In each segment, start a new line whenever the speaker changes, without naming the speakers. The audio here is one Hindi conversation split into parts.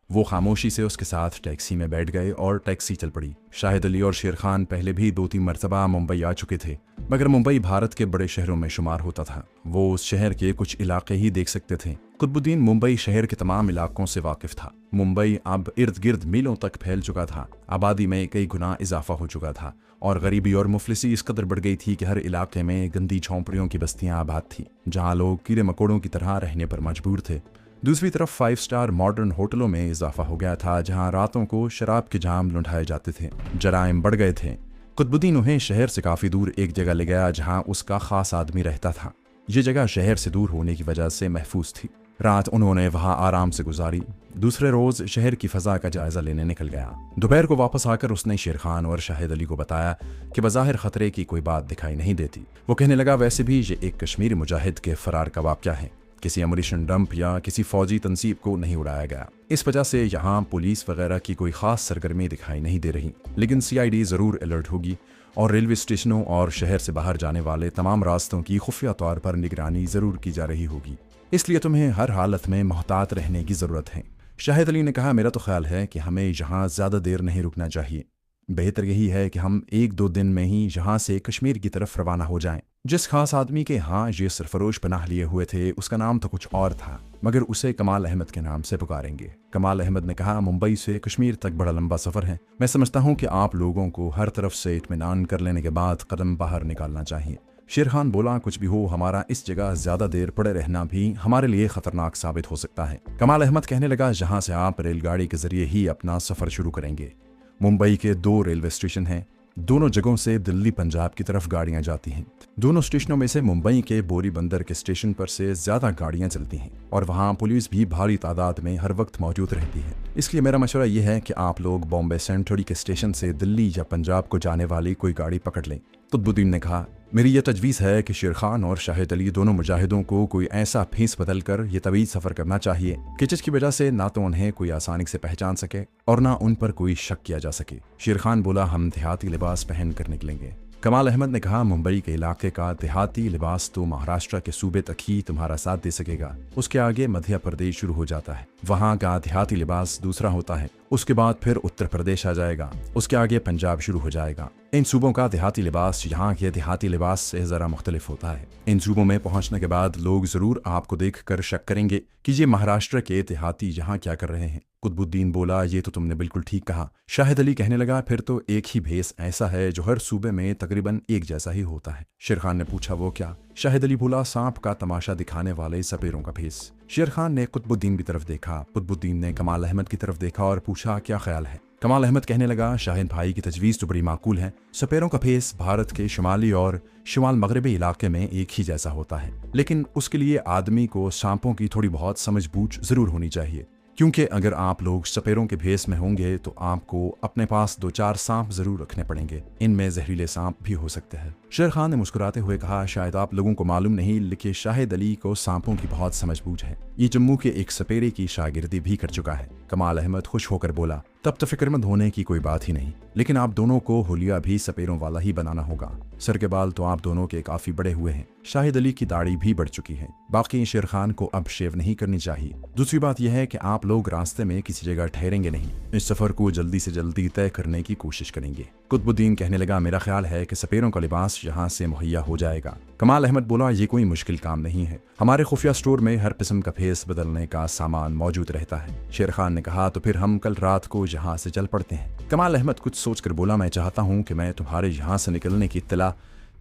वो खामोशी से उसके साथ टैक्सी में बैठ गए और टैक्सी चल पड़ी। शाहिद अली और शेर खान पहले भी 2-3 मरतबा मुंबई आ चुके थे, मगर मुंबई भारत के बड़े शहरों में शुमार होता था। वो उस शहर के कुछ इलाके ही देख सकते थे। कुतुबुद्दीन मुंबई शहर के तमाम इलाकों से वाकिफ था। मुंबई अब इर्द गिर्द मीलों तक फैल चुका था। आबादी में कई गुना इजाफा हो चुका था और गरीबी और मुफलिसी इस कदर बढ़ गई थी कि हर इलाके में गंदी झोंपड़ियों की बस्तियां आबाद थी, जहां लोग कीड़े मकोड़ों की तरह रहने पर मजबूर थे। दूसरी तरफ 5 स्टार मॉडर्न होटलों में इजाफा हो गया था, जहां रातों को शराब के जाम लुढ़ाए जाते थे। जराइम बढ़ गए थे। कुतुबुद्दीन उन्हें शहर से काफ़ी दूर एक जगह ले गया जहां उसका खास आदमी रहता था। ये जगह शहर से दूर होने की वजह से महफूज थी। रात उन्होंने वहां आराम से गुजारी। दूसरे रोज शहर की फजा का जायजा लेने निकल गया। दोपहर को वापस आकर उसने शेर खान और शाहिद अली को बताया कि बज़ाहिर खतरे की कोई बात दिखाई नहीं देती। वो कहने लगा, वैसे भी ये एक कश्मीरी मुजाहिद के फरार का वाक़या है। किसी अमरीशन डंप या किसी फौजी तंसीब को नहीं उड़ाया गया। इस वजह से यहाँ पुलिस वगैरह की कोई खास सरगर्मी दिखाई नहीं दे रही, लेकिन CID ज़रूर अलर्ट होगी और रेलवे स्टेशनों और शहर से बाहर जाने वाले तमाम रास्तों की खुफिया तौर पर निगरानी ज़रूर की जा रही होगी। इसलिए तुम्हें हर हालत में मोहतात रहने की ज़रूरत है। शाहिद अली ने कहा, मेरा तो ख्याल है कि हमें यहाँ ज़्यादा देर नहीं रुकना चाहिए। बेहतर यही है कि हम 1-2 दिन में ही यहाँ से कश्मीर की तरफ रवाना हो जाएं। जिस खास आदमी के यहाँ ये सरफरोश पनाह लिए हुए थे, उसका नाम तो कुछ और था, मगर उसे कमाल अहमद के नाम से पुकारेंगे। कमाल अहमद ने कहा, मुंबई से कश्मीर तक बड़ा लंबा सफ़र है। मैं समझता हूँ कि आप लोगों को हर तरफ से इत्मीनान कर लेने के बाद कदम बाहर निकालना चाहिए। शेर खान बोला, कुछ भी हो, हमारा इस जगह ज्यादा देर पड़े रहना भी हमारे लिए खतरनाक साबित हो सकता है। कमाल अहमद कहने लगा, जहां से आप रेलगाड़ी के जरिए ही अपना सफर शुरू करेंगे। मुंबई के 2 रेलवे स्टेशन हैं। दोनों जगहों से दिल्ली पंजाब की तरफ गाड़ियां जाती हैं। दोनों स्टेशनों में से मुंबई के बोरी बंदर के स्टेशन पर से ज्यादा गाड़ियां चलती हैं और वहां पुलिस भी भारी तादाद में हर वक्त मौजूद रहती है। इसलिए मेरा मशवरा यह है कि आप लोग बॉम्बे सेंट्रल के स्टेशन से दिल्ली या पंजाब को जाने वाली कोई गाड़ी पकड़ लें। कुतुबुद्दीन ने कहा, मेरी यह तजवीज़ है कि शेर खान और शाहिद अली दोनों मुजाहिदों को कोई ऐसा फीस बदल कर यह तवीज़ सफ़र करना चाहिए कि जिसकी वजह से ना तो उन्हें कोई आसानी से पहचान सके और ना उन पर कोई शक किया जा सके। शेर खान बोला, हम देहाती लिबास पहन कर निकलेंगे। कमाल अहमद ने कहा, मुंबई के इलाके का देहाती लिबास तो महाराष्ट्र के सूबे तक ही तुम्हारा साथ दे सकेगा। उसके आगे मध्य प्रदेश शुरू हो जाता है, वहाँ का देहाती लिबास दूसरा होता है। उसके बाद फिर उत्तर प्रदेश आ जाएगा, उसके आगे पंजाब शुरू हो जाएगा। इन सूबों का देहाती लिबास यहाँ के देहाती लिबास से ज़रा मुख्तलिफ होता है। इन सूबों में पहुँचने के बाद लोग ज़रूर आपको देख कर शक करेंगे कि ये महाराष्ट्र के देहाती यहाँ क्या कर रहे हैं। कुतुबुद्दीन बोला, ये तो तुमने बिल्कुल ठीक कहा। शाहिद अली कहने लगा, फिर तो एक ही भेस ऐसा है जो हर सूबे में तकरीबन एक जैसा ही होता है। शेर खान ने पूछा, वो क्या? शाहिद अली बोला, सांप का तमाशा दिखाने वाले सपेरों का भेस। शेर खान ने कुतुबुद्दीन की तरफ देखा। कुतुबुद्दीन ने कमाल अहमद की तरफ देखा और पूछा, क्या ख्याल है? कमाल अहमद कहने लगा, शाहिद भाई की तजवीज़ तो बड़ी माकूल है। सपेरों का भेस भारत के शुमाली और शुमाल मगरबी इलाके में एक ही जैसा होता है, लेकिन उसके लिए आदमी को सांपों की थोड़ी बहुत समझ बूझ जरूर होनी चाहिए, क्योंकि अगर आप लोग सपेरों के भेस में होंगे तो आपको अपने पास 2-4 सांप जरूर रखने पड़ेंगे। इनमें जहरीले सांप भी हो सकते हैं। शेर खान ने मुस्कुराते हुए कहा, शायद आप लोगों को मालूम नहीं, लेकिन शाहिद अली को सांपों की बहुत समझ बूझ है। ये जम्मू के एक सपेरे की शागिर्दी भी कर चुका है। कमाल अहमद खुश होकर बोला, तब तो फिक्रमंद होने की कोई बात ही नहीं, लेकिन आप दोनों को हुलिया भी सपेरों वाला ही बनाना होगा। सर के बाल तो आप दोनों के काफी बड़े हुए हैं। शाहिद अली की दाढ़ी भी बढ़ चुकी है। बाकी शेर खान को अब शेव नहीं करनी चाहिए। दूसरी बात यह है कि आप लोग रास्ते में किसी जगह ठहरेंगे नहीं। इस सफर को जल्दी से जल्दी तय करने की कोशिश करेंगे। कुतुबुद्दीन कहने लगा, मेरा ख्याल है कि सपेरों का लिबास यहाँ से मुहैया हो जाएगा। कमाल अहमद बोला, ये कोई मुश्किल काम नहीं है। हमारे खुफिया स्टोर में हर किस्म का फेस बदलने का सामान मौजूद रहता है। शेर खान ने कहा, तो फिर हम कल रात को यहाँ से चल पड़ते हैं। कमाल अहमद कुछ सोचकर बोला, मैं चाहता हूँ कि मैं तुम्हारे यहाँ से निकलने की इत्तला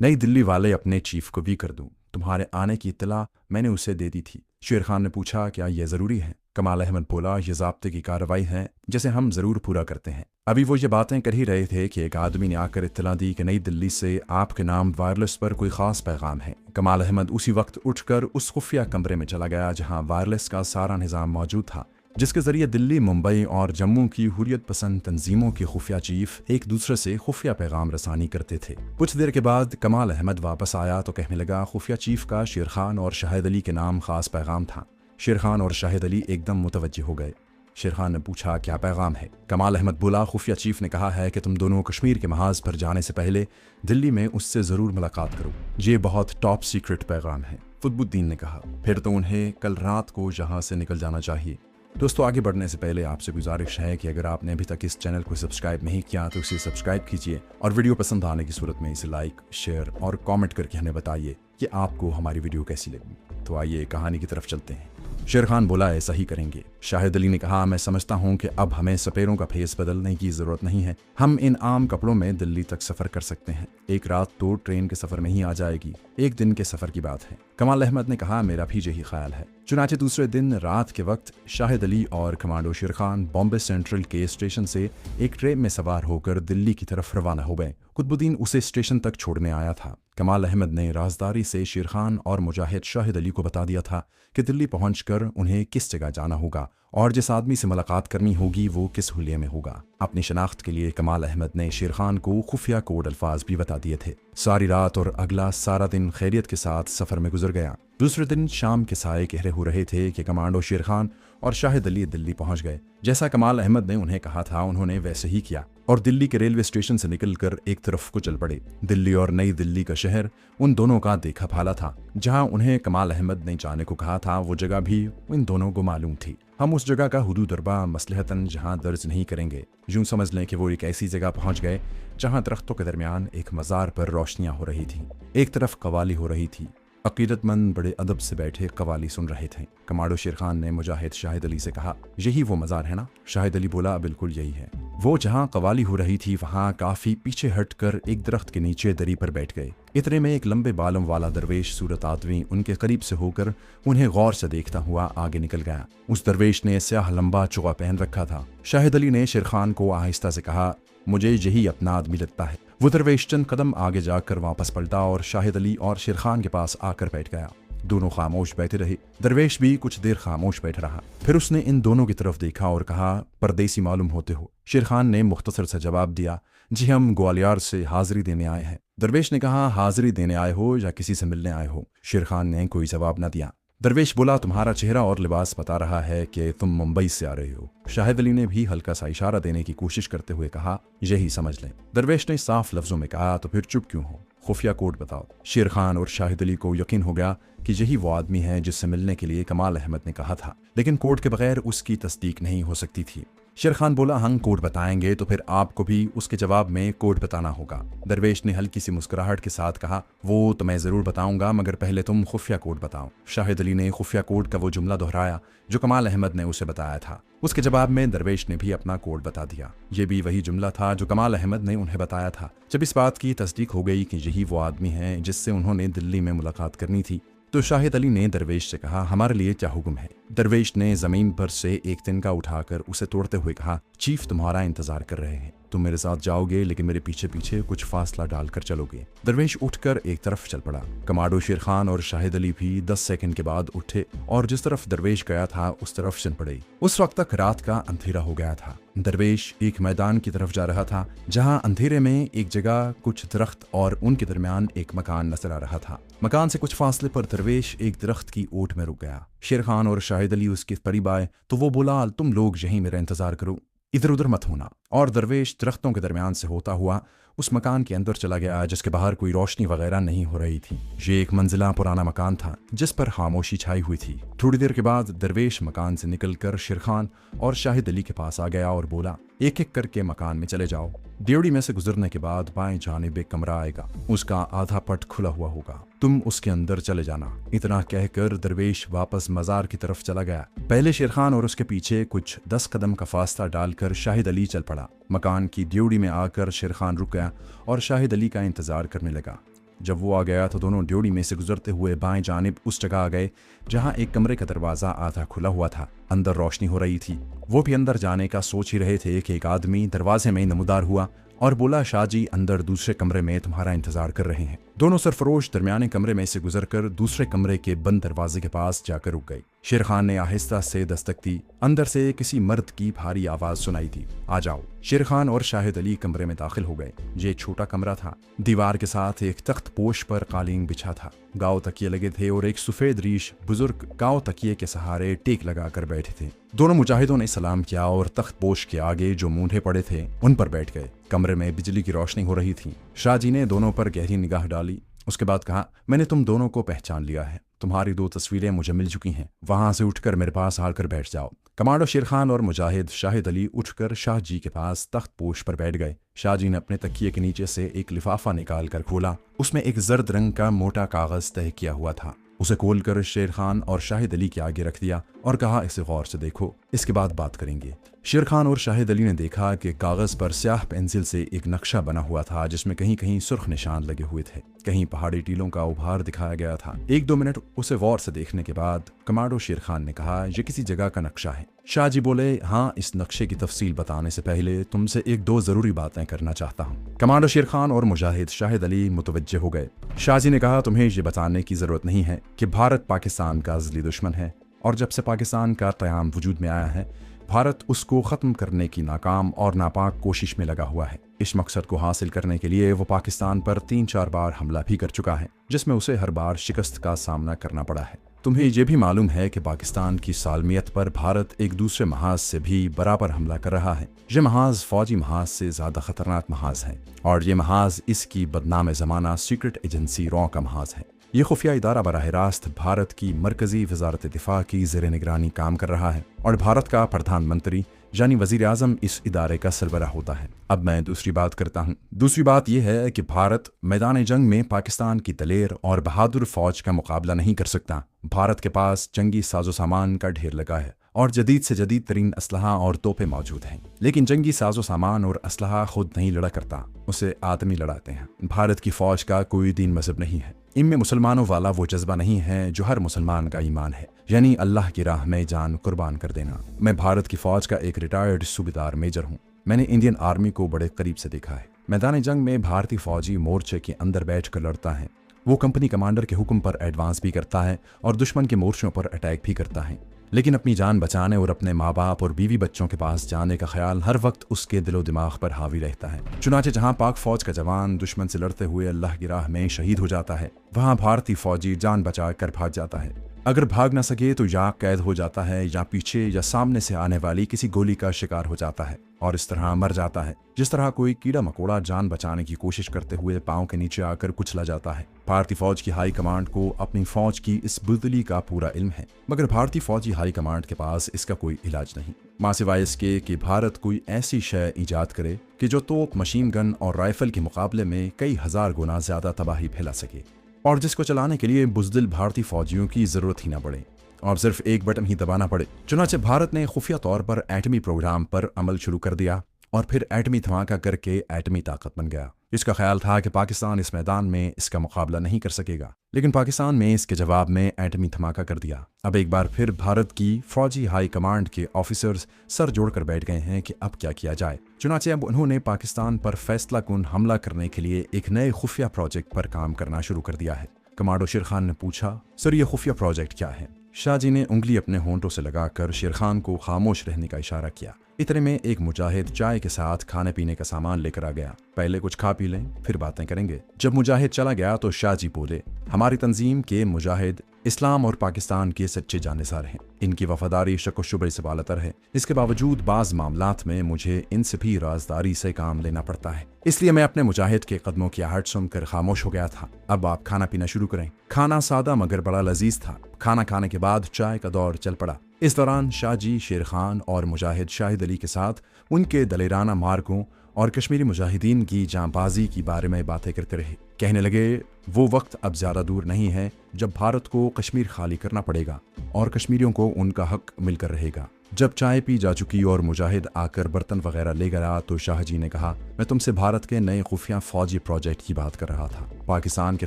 नई दिल्ली वाले अपने चीफ को भी कर दूं। तुम्हारे आने की इत्तला मैंने उसे दे दी थी। शेर खान ने पूछा, क्या यह जरूरी है? कमाल अहमद बोला, यह ज़ाब्ते की कार्रवाई है जिसे हम जरूर पूरा करते हैं। अभी वो ये बातें कर ही रहे थे कि एक आदमी ने आकर इत्तला दी कि नई दिल्ली से आपके नाम वायरलेस पर कोई खास पैगाम है। कमाल अहमद उसी वक्त उठकर उस खुफिया कमरे में चला गया जहां वायरलेस का सारा निज़ाम मौजूद था, जिसके जरिए दिल्ली, मुंबई और जम्मू की हुर्रियत पसंद तंजीमों के खुफिया चीफ एक दूसरे से खुफिया पैगाम रसानी करते थे। कुछ देर के बाद कमाल अहमद वापस आया तो कहने लगा, खुफिया चीफ का शेर खान और शाहिद अली के नाम खास पैगाम था। शेर खान और शाहिद अली एकदम मुतवज्जे हो गए। शेर खान ने पूछा, क्या पैगाम है? कमाल अहमद बोला, खुफिया चीफ ने कहा है कि तुम दोनों कश्मीर के महाज पर जाने से पहले दिल्ली में उससे जरूर मुलाकात करो। ये बहुत टॉप सीक्रेट पैगाम है। कुतुबुद्दीन ने कहा, फिर तो उन्हें कल रात को यहाँ से निकल जाना चाहिए। दोस्तों, आगे बढ़ने से पहले आपसे गुजारिश है कि अगर आपने अभी तक इस चैनल को सब्सक्राइब नहीं किया तो इसे सब्सक्राइब कीजिए और वीडियो पसंद आने की सूरत में इसे लाइक, शेयर और कमेंट करके हमें बताइए कि आपको हमारी वीडियो कैसी लगी। तो आइए कहानी की तरफ चलते हैं। शेर खान बोला, ऐसा ही करेंगे। शाहिद अली ने कहा, मैं समझता हूँ कि अब हमें सपेरों का फेस बदलने की जरूरत नहीं है। हम इन आम कपड़ों में दिल्ली तक सफर कर सकते हैं। एक रात तो ट्रेन के सफर में ही आ जाएगी, एक दिन के सफर की बात है। कमाल अहमद ने कहा, मेरा भी यही ख्याल है। चुनाचे दूसरे दिन रात के वक्त शाहिद अली और कमांडो शेर खान बॉम्बे सेंट्रल के स्टेशन से एक ट्रेन में सवार होकर दिल्ली की तरफ रवाना हो गए। कुतुबुद्दीन उसे स्टेशन तक छोड़ने आया था। कमाल अहमद ने राजदारी से शेर खान और मुजाहिद शाहिद अली को बता दिया था कि दिल्ली पहुंचकर उन्हें किस जगह जाना होगा और जिस आदमी से मुलाकात करनी होगी वो किस हुलिये में होगा। अपनी शनाख्त के लिए कमाल अहमद ने शेर खान को खुफिया कोड अल्फाज भी बता दिए थे। सारी रात और अगला सारा दिन खैरियत के साथ सफर में गुजर गया। दूसरे दिन शाम के साए गहरे हो रहे थे कि कमांडो शेर खान और शाहिद अली दिल्ली पहुंच गए। जैसा कमाल अहमद ने उन्हें कहा था उन्होंने वैसे ही किया और दिल्ली के रेलवे स्टेशन से निकलकर एक तरफ को चल पड़े। दिल्ली और नई दिल्ली का शहर उन दोनों का देखा भाला था। जहां उन्हें कमाल अहमद ने जाने को कहा था वो जगह भी इन दोनों को मालूम थी। हम उस जगह का हुदूद अरबा मसलहतन जहां दर्ज नहीं करेंगे। यूं समझ लें कि वो एक ऐसी जगह पहुंच गए जहां दरख्तों के दरमियान एक मज़ार पर रोशनियां हो रही थी। एक तरफ कवाली हो रही थी। अकीदतमंद बड़े अदब से बैठे कवाली सुन रहे थे। कमांडो शेर खान ने मुजाहिद शाहिद अली से कहा, यही वो मज़ार है ना? शाहिद अली बोला, बिल्कुल यही है। वो जहाँ कवाली हो रही थी वहाँ काफ़ी पीछे हटकर एक दरख्त के नीचे दरी पर बैठ गए। इतने में एक लंबे बालों वाला दरवेश सूरत आदमी उनके करीब से होकर उन्हें गौर से देखता हुआ आगे निकल गया। उस दरवेश ने स्याह लंबा चुगा पहन रखा था। शाहिद अली ने शेर खान को आहिस्ता से कहा, मुझे यही अपना आदमी लगता है। वो दरवेश चंद कदम आगे जाकर वापस पलटा और शाहिद अली और शेर खान के पास आकर बैठ गया। दोनों खामोश बैठे रहे। दरवेश भी कुछ देर खामोश बैठा रहा। फिर उसने इन दोनों की तरफ देखा और कहा, परदेसी मालूम होते हो। शेर खान ने मुख्तसर से जवाब दिया, जी हम ग्वालियर से हाजिरी देने आए हैं। दरवेश ने कहा, हाजिरी देने आए हो या किसी से मिलने आए हो? शेर खान ने कोई जवाब न दिया। दरवेश बोला, तुम्हारा चेहरा और लिबास बता रहा है कि तुम मुंबई से आ रहे हो। शाहिद अली ने भी हल्का सा इशारा देने की कोशिश करते हुए कहा, यही समझ लें। दरवेश ने साफ लफ्जों में कहा, तो फिर चुप क्यों हो? खुफिया कोड बताओ। शेर खान और शाहिद अली को यकीन हो गया कि यही वो आदमी है जिससे मिलने के लिए कमाल अहमद ने कहा था, लेकिन कोड के बगैर उसकी तस्दीक नहीं हो सकती थी। शेर खान बोला, हम कोड बताएंगे तो फिर आपको भी उसके जवाब में कोड बताना होगा। दरवेश ने हल्की सी मुस्कुराहट के साथ कहा, वो तो मैं ज़रूर बताऊंगा, मगर पहले तुम खुफिया कोड बताओ। शाहिद अली ने खुफिया कोड का वो जुमला दोहराया जो कमाल अहमद ने उसे बताया था। उसके जवाब में दरवेश ने भी अपना कोड बता दिया। ये भी वही जुमला था जो कमाल अहमद ने उन्हें बताया था। जब इस बात की तस्दीक हो गई कि यही वो आदमी है जिससे उन्होंने दिल्ली में मुलाकात करनी थी, तो शाहिद अली ने दरवेश से कहा, हमारे लिए क्या हुक्म है? दरवेश ने जमीन पर से एक तिनका उठाकर उसे तोड़ते हुए कहा, चीफ तुम्हारा इंतजार कर रहे हैं। तुम मेरे साथ जाओगे लेकिन मेरे पीछे पीछे कुछ फासला डालकर चलोगे। दरवेश उठकर एक तरफ चल पड़ा। कमांडो शेर खान और शाहिद अली भी 10 सेकंड के बाद उठे और जिस तरफ दरवेश गया था उस तरफ चल पड़े। उस वक्त तक रात का अंधेरा हो गया था। दरवेश एक मैदान की तरफ जा रहा था जहां अंधेरे में एक जगह कुछ दरख्त और उनके दरमियान एक मकान नजर आ रहा था। मकान से कुछ फासले पर दरवेश एक दरख्त की ओट में रुक गया। शेर खान और शाहिद अली उसके करीब आए तो वो बोला, तुम लोग यहीं मेरा इंतजार करो, इधर उधर मत होना। और दरवेश दरख्तों के दरमियान से होता हुआ उस मकान के अंदर चला गया जिसके बाहर कोई रोशनी वगैरह नहीं हो रही थी। ये एक मंजिला पुराना मकान था जिस पर खामोशी छाई हुई थी। थोड़ी देर के बाद दरवेश मकान से निकलकर शेर खान और शाहिद अली के पास आ गया और बोला, एक एक करके मकान में चले जाओ। ड्योढ़ी में से गुजरने के बाद बाएं जानिब एक कमरा आएगा, उसका आधा पट खुला हुआ होगा, तुम उसके अंदर चले जाना। इतना कहकर दरवेश वापस मजार की तरफ चला गया। पहले शेर खान और उसके पीछे कुछ 10 कदम का फासला डालकर शाहिद अली चल पड़ा। मकान की ड्योढ़ी में आकर शेर खान रुक गया और शाहिद अली का इंतजार करने लगा। जब वो आ गया तो दोनों ड्योढ़ी में से गुजरते हुए बाएं जानिब उस जगह आ गए जहां एक कमरे का दरवाजा आधा खुला हुआ था। अंदर रोशनी हो रही थी। वो भी अंदर जाने का सोच ही रहे थे कि एक आदमी दरवाजे में नमूदार हुआ और बोला, शाहजी अंदर दूसरे कमरे में तुम्हारा इंतजार कर रहे हैं। दोनों सरफरोश दरमियाने कमरे में से गुजरकर दूसरे कमरे के बंद दरवाजे के पास जाकर रुक गए। शेर खान ने आहिस्ता से दस्तक दी। अंदर से किसी मर्द की भारी आवाज सुनाई दी, आ जाओ। शेर खान और शाहिद अली कमरे में दाखिल हो गए। ये छोटा कमरा था। दीवार के साथ एक तख्त पोश पर कालीन बिछा था। गाँव तकिए लगे थे और एक सफेद रीश बुजुर्ग गाँव तकिए के सहारे टेक लगाकर बैठे थे। दोनों मुजाहिदों ने सलाम किया और तख्त पोश के आगे जो मूंढे पड़े थे उन पर बैठ गए। कमरे में बिजली की रोशनी हो रही थी। शाहजी ने दोनों पर गहरी निगाह डाली। उसके बाद कहा, मैंने तुम दोनों को पहचान लिया है। तुम्हारी 2 तस्वीरें मुझे मिल चुकी हैं, वहां से उठकर मेरे पास आकर बैठ जाओ। कमांडो शेर खान और मुजाहिद शाहिद अली उठकर शाह जी के पास तख्त पोश पर बैठ गए। शाह जी ने अपने तकिए के नीचे से एक लिफाफा निकाल कर खोला। उसमें एक जर्द रंग का मोटा कागज तय किया हुआ था। उसे खोलकर शेर खान और शाहिद अली के आगे रख दिया और कहा, इसे गौर से देखो, इसके बाद बात करेंगे। शेर खान और शाहिद अली ने देखा कि कागज पर स्याह पेंसिल से एक नक्शा बना हुआ था, जिसमें कहीं कहीं सुर्ख निशान लगे हुए थे, कहीं पहाड़ी टीलों का उभार दिखाया गया था। 1-2 मिनट उसे गौर से देखने के बाद कमांडो शेर खान ने कहा, यह किसी जगह का नक्शा है। शाह जी बोले, हाँ, इस नक्शे की तफसील बताने से पहले तुमसे 1-2 जरूरी बातें करना चाहता हूँ। कमांडो शेर खान और मुजाहिद शाहिद अली मुतवज्जे हो गए। शाह जी ने कहा, तुम्हें ये बताने की जरूरत नहीं है कि भारत पाकिस्तान का अज़ली दुश्मन है, और जब से पाकिस्तान का क़याम वजूद में आया है, भारत उसको ख़त्म करने की नाकाम और नापाक कोशिश में लगा हुआ है। इस मकसद को हासिल करने के लिए वो पाकिस्तान पर 3-4 बार हमला भी कर चुका है, जिसमें उसे हर बार शिकस्त का सामना करना पड़ा है। तुम्हें ये भी मालूम है कि पाकिस्तान की सालमियत पर भारत एक दूसरे महाज से भी बराबर हमला कर रहा है। ये महाज फौजी महाज से ज़्यादा खतरनाक महाज है, और ये महाज इसकी बदनाम ज़माना सीक्रेट एजेंसी रॉ का महाज है। ये खुफिया इदारा बराह रास्त भारत की मरकजी वजारत दिफा की ज़ेर निगरानी काम कर रहा है, और भारत का प्रधानमंत्री यानी वजीर आज़म इस इदारे का सरबराह होता है। अब मैं दूसरी बात करता हूँ। दूसरी बात यह है कि भारत मैदान जंग में पाकिस्तान की दलेर और बहादुर फौज का मुकाबला नहीं कर सकता। भारत के पास जंगी साजो सामान का ढेर लगा है, और जदीद से जदीद तरीन असलहा और तोपें मौजूद हैं, लेकिन जंगी साजो सामान और असलहा खुद नहीं लड़ा करता, उसे आदमी लड़ाते हैं। भारत की फौज का कोई दीन मजहब नहीं है, इनमें मुसलमानों वाला वो जज्बा नहीं है जो हर मुसलमान का ईमान है, यानी अल्लाह की राह में जान कुर्बान कर देना। मैं भारत की फौज का एक रिटायर्ड सूबेदार मेजर हूँ। मैंने इंडियन आर्मी को बड़े करीब से देखा है। मैदान जंग में भारतीय फौजी मोर्चे के अंदर बैठ कर लड़ता है। वो कंपनी कमांडर के हुक्म पर एडवांस भी करता है और दुश्मन के मोर्चों पर अटैक भी करता है, लेकिन अपनी जान बचाने और अपने माँ बाप और बीवी बच्चों के पास जाने का ख्याल हर वक्त उसके दिलो दिमाग पर हावी रहता है। चुनाचे जहाँ पाक फौज का जवान दुश्मन से लड़ते हुए अल्लाह की राह में शहीद हो जाता है, वहाँ भारतीय फौजी जान बचा कर भाग जाता है। अगर भाग न सके तो या कैद हो जाता है, या पीछे या सामने से आने वाली किसी गोली का शिकार हो जाता है और इस तरह मर जाता है, जिस तरह कोई कीड़ा मकोड़ा जान बचाने की कोशिश करते हुए पांव के नीचे आकर कुचला जाता है। भारतीय फौज की हाई कमांड को अपनी फौज की इस बुज़दिली का पूरा इल्म है, मगर भारतीय फौजी हाई कमांड के पास इसका कोई इलाज नहीं, माँ सिवाय इसके कि भारत कोई ऐसी शय ईजाद करे कि जो तोप, मशीन गन और राइफल के मुकाबले में कई हजार गुना ज्यादा तबाही फैला सके, और जिसको चलाने के लिए बुज़दिल भारतीय फौजियों की जरूरत ही ना पड़े और सिर्फ एक बटन ही दबाना पड़े। चुनाचे भारत ने खुफिया तौर पर एटमी प्रोग्राम पर अमल शुरू कर दिया और फिर एटमी धमाका करके एटमी ताकत बन गया। इसका ख्याल था कि पाकिस्तान इस मैदान में इसका मुकाबला नहीं कर सकेगा, लेकिन पाकिस्तान ने इसके जवाब में एटमी धमाका कर दिया। अब एक बार फिर भारत की फौजी हाई कमांड के ऑफिसर्स सर जोड़कर बैठ गए हैं कि अब क्या किया जाए। चुनाचे अब उन्होंने पाकिस्तान पर फैसला कुन हमला करने के लिए एक नए खुफिया प्रोजेक्ट पर काम करना शुरू कर दिया है। कमांडो शेर खान ने पूछा, सर ये खुफिया प्रोजेक्ट क्या है? शाह जी ने उंगली अपने होंठों से लगाकर शेर खान को खामोश रहने का इशारा किया। इतने में एक मुजाहिद चाय के साथ खाने पीने का सामान लेकर आ गया। पहले कुछ खा पी लें, फिर बातें करेंगे। जब मुजाहिद चला गया तो शाह जी बोले, हमारी तंजीम के मुजाहिद इस्लाम और पाकिस्तान के सच्चे जानिसार हैं। इनकी वफादारी शक व शुबे से बालतर है। इसके बावजूद बाज मामलात में मुझे इनसे भी राजदारी से काम लेना पड़ता है, इसलिए मैं अपने मुजाहिद के कदमों की आहट सुनकर खामोश हो गया था। अब आप खाना पीना शुरू करें। खाना सादा मगर बड़ा लजीज था। खाना खाने के बाद चाय का दौर चल पड़ा। इस दौरान शाह जी शेर खान और मुजाहिद शाहिद अली के साथ उनके दलेराना मार्गों और कश्मीरी मुजाहिदीन की जांबाजी के बारे में बातें करते रहे। कहने लगे, वो वक्त अब ज़्यादा दूर नहीं है जब भारत को कश्मीर खाली करना पड़ेगा और कश्मीरियों को उनका हक मिलकर रहेगा। जब चाय पी जा चुकी और मुजाहिद आकर बर्तन वगैरह ले गया तो शाह जी ने कहा, मैं तुमसे भारत के नए खुफिया फौजी प्रोजेक्ट की बात कर रहा था। पाकिस्तान के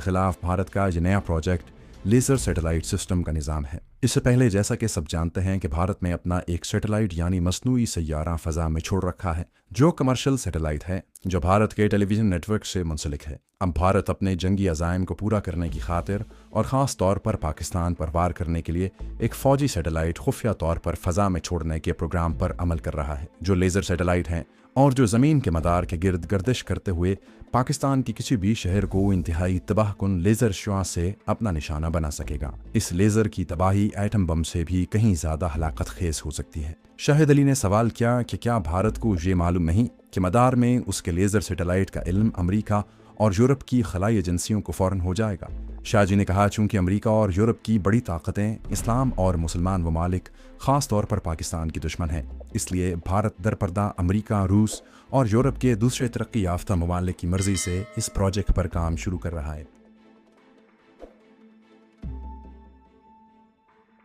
खिलाफ भारत का यह नया प्रोजेक्ट लेज़र सैटेलाइट सिस्टम का निज़ाम है। इससे पहले जैसा कि सब जानते हैं कि भारत ने अपना एक सैटेलाइट यानी मसनूई सैयारा फ़ज़ा में छोड़ रखा है, जो कमर्शियल सैटेलाइट है, जो भारत के टेलीविज़न नेटवर्क से मुंसलिक है। अब भारत अपने जंगी अज़ाइम को पूरा करने की खातिर और ख़ास तौर पर पाकिस्तान पर वार करने के लिए एक फ़ौजी सैटेलाइट खुफिया तौर पर फ़ज़ा में छोड़ने के प्रोग्राम पर अमल कर रहा है, जो लेज़र सैटेलाइट हैं और जो ज़मीन के मदार के गिर्द गर्दिश करते हुए पाकिस्तान की किसी भी शहर को इंतहाई तबाहकुन लेज़र शुआ से अपना निशाना बना सकेगा। इस लेज़र की तबाही एटम बम से भी कहीं ज़्यादा हलाकत खेज हो सकती है। शाहिद अली ने सवाल किया कि क्या भारत को ये मालूम नहीं कि मदार में उसके लेज़र सैटेलाइट का इल्म अमरीका और यूरोप की खलाई एजेंसियों को फ़ौरन हो जाएगा। शाह जी ने कहा, चूंकि अमेरिका और यूरोप की बड़ी ताकतें इस्लाम और मुसलमान ममालिक ख़ास तौर पर पाकिस्तान की दुश्मन हैं, इसलिए भारत दरपर्दा अमेरिका, रूस और यूरोप के दूसरे तरक्की याफ्ता ममालिक की मर्ज़ी से इस प्रोजेक्ट पर काम शुरू कर रहा है।